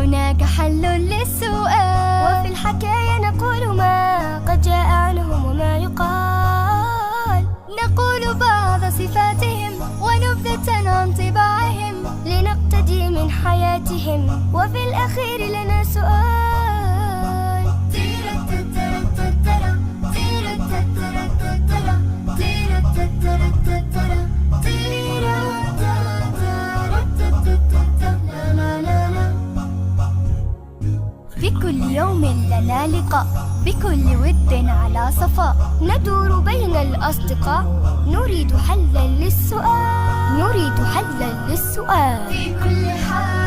هناك حل للسؤال، وفي الحكاية نقول ما قد جاء عنهم وما يقال. نقول بعض صفاتهم ونبذة عن طباعهم، لنقتدي من حياتهم، وفي الأخير لنا سؤال. بكل يوم لنا لقاء، بكل ود على صفاء، ندور بين الأصدقاء، نريد حلا للسؤال. في كل حال